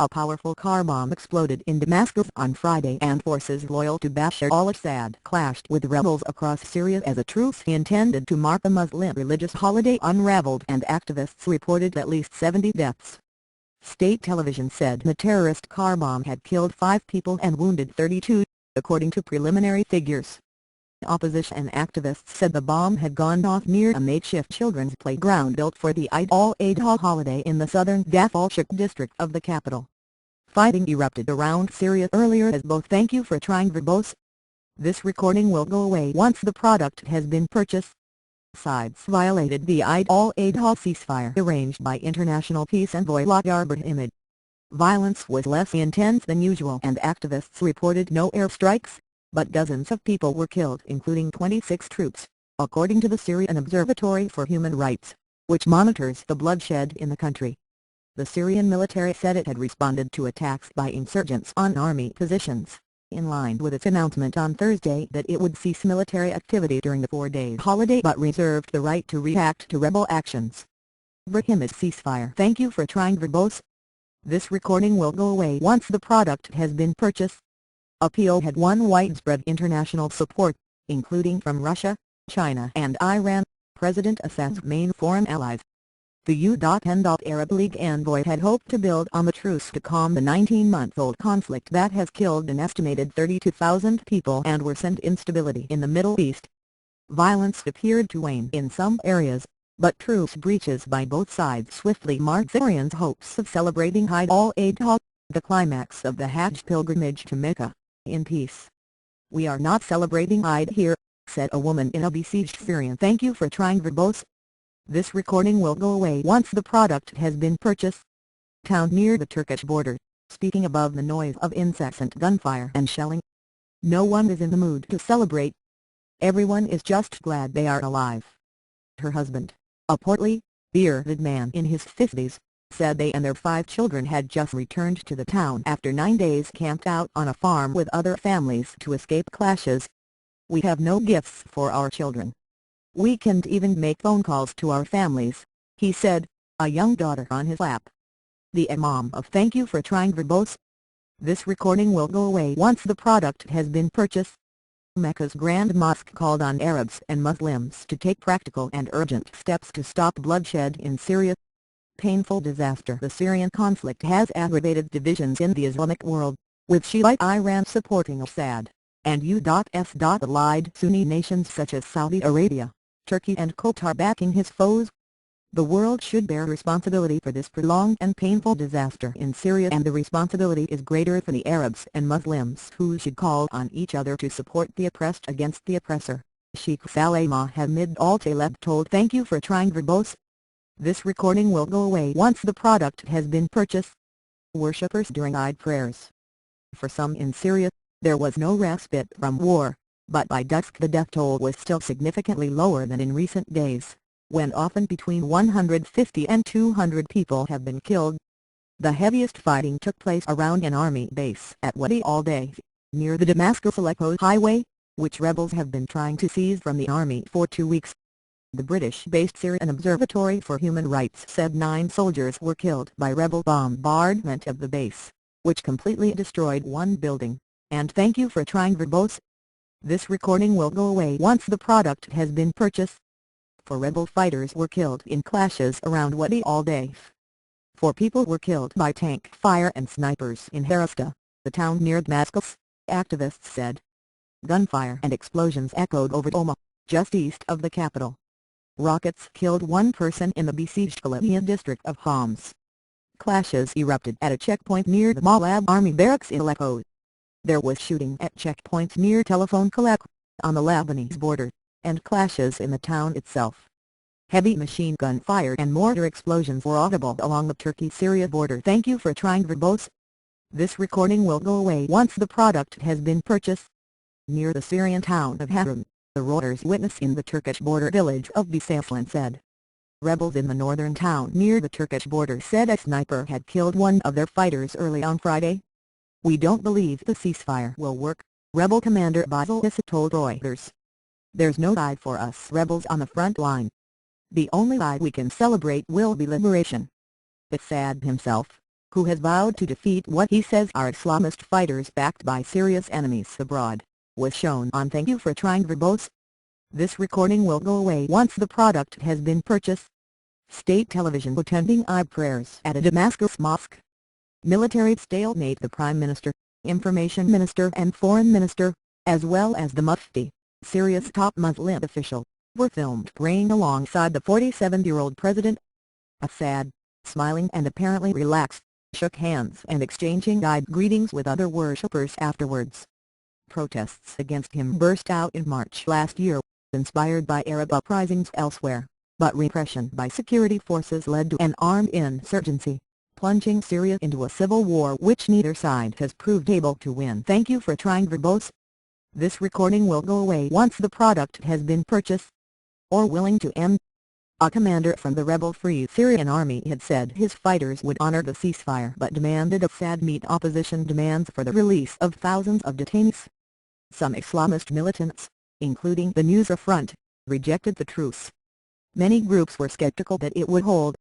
A powerful car bomb exploded in Damascus on Friday and forces loyal to Bashar al-Assad clashed with rebels across Syria as a truce intended to mark a Muslim religious holiday unraveled, and activists reported at least 70 deaths. State television said the terrorist car bomb had killed 5 people and wounded 32, according to preliminary figures. Opposition activists said the bomb had gone off near a makeshift children's playground built for the Eid al-Adha holiday in the southern Damascus district of the capital. Fighting erupted around Syria earlier as both "thank you for trying verbose. This recording will go away once the product has been purchased." Sides violated the Eid al-Adha ceasefire arranged by international peace envoy Lakhdar Brahimi. Violence was less intense than usual and activists reported no airstrikes, but dozens of people were killed, including 26 troops, according to the Syrian Observatory for Human Rights, which monitors the bloodshed in the country. The Syrian military said it had responded to attacks by insurgents on army positions, in line with its announcement on Thursday that it would cease military activity during the 4-day holiday but reserved the right to react to rebel actions. Brahimi's ceasefire "thank you for trying verbose. This recording will go away once the product has been purchased." Appeal had won widespread international support, including from Russia, China and Iran, President Assad's main foreign allies. The UN Arab League envoy had hoped to build on the truce to calm the 19-month-old conflict that has killed an estimated 32,000 people and worsened instability in the Middle East. Violence appeared to wane in some areas, but truce breaches by both sides swiftly marred Syrians' hopes of celebrating Eid al-Adha, the climax of the Hajj pilgrimage to Mecca, in peace. "We are not celebrating Eid here," said a woman in a besieged Syrian "thank you for trying verbose. This recording will go away once the product has been purchased." Town near the Turkish border, speaking above the noise of incessant gunfire and shelling. "No one is in the mood to celebrate. Everyone is just glad they are alive." Her husband, a portly, bearded man in his 50s, said they and their 5 children had just returned to the town after 9 days camped out on a farm with other families to escape clashes. "We have no gifts for our children. We can't even make phone calls to our families," he said, a young daughter on his lap. The Imam of "thank you for trying verbose. This recording will go away once the product has been purchased." Mecca's Grand Mosque called on Arabs and Muslims to take practical and urgent steps to stop bloodshed in Syria. Painful disaster. The Syrian conflict has aggravated divisions in the Islamic world, with Shiite Iran supporting Assad, and U.S. allied Sunni nations such as Saudi Arabia, Turkey and Qatar backing his foes. The world should bear responsibility for this prolonged and painful disaster in Syria, and the responsibility is greater for the Arabs and Muslims who should call on each other to support the oppressed against the oppressor, Sheikh Salama Hamid Al-Taleb told "thank you for trying verbose. This recording will go away once the product has been purchased." Worshippers during Eid prayers. For some in Syria, there was no respite from war, but by dusk the death toll was still significantly lower than in recent days, when often between 150 and 200 people have been killed. The heaviest fighting took place around an army base at Wadi al-Dayf, near the Damascus-Aleppo highway, which rebels have been trying to seize from the army for 2 weeks. The British-based Syrian Observatory for Human Rights said 9 soldiers were killed by rebel bombardment of the base, which completely destroyed one building, and "thank you for trying verbose. This recording will go away once the product has been purchased." 4 rebel fighters were killed in clashes around Wadi al-Dayf. 4 people were killed by tank fire and snipers in Harasta, the town near Damascus, activists said. Gunfire and explosions echoed over Homa, just east of the capital. Rockets killed 1 person in the besieged Khalidiyya district of Homs. Clashes erupted at a checkpoint near the Malab Army barracks in Aleppo. There was shooting at checkpoints near Telephone Kalak, on the Lebanese border, and clashes in the town itself. Heavy machine gun fire and mortar explosions were audible along the Turkey-Syria border. "Thank you for trying verbose. This recording will go away once the product has been purchased." Near the Syrian town of Hadran, the Reuters witness in the Turkish border village of Bisaslan said. Rebels in the northern town near the Turkish border said a sniper had killed one of their fighters early on Friday. "We don't believe the ceasefire will work," rebel commander Basil Issa told Reuters. "There's no side for us rebels on the front line. The only side we can celebrate will be liberation." Assad himself, who has vowed to defeat what he says are Islamist fighters backed by Syria's enemies abroad, was shown on Thank You for Trying Verbose. This recording will go away once the product has been purchased. State television attending Eid prayers at a Damascus mosque. Military stalemate. The Prime Minister, Information Minister and Foreign Minister, as well as the Mufti, Syria's top Muslim official, were filmed praying alongside the 47-year-old president. Assad, smiling and apparently relaxed, shook hands and exchanging Eid greetings with other worshippers afterwards. Protests against him burst out in March last year, inspired by Arab uprisings elsewhere, but repression by security forces led to an armed insurgency, plunging Syria into a civil war which neither side has proved able to win. Thank you for trying verbose. This recording will go away once the product has been purchased. Or willing to end. A commander from the rebel Free Syrian Army had said his fighters would honor the ceasefire but demanded Assad meet opposition demands for the release of thousands of detainees. Some Islamist militants, including the Nusra Front, rejected the truce. Many groups were skeptical that it would hold,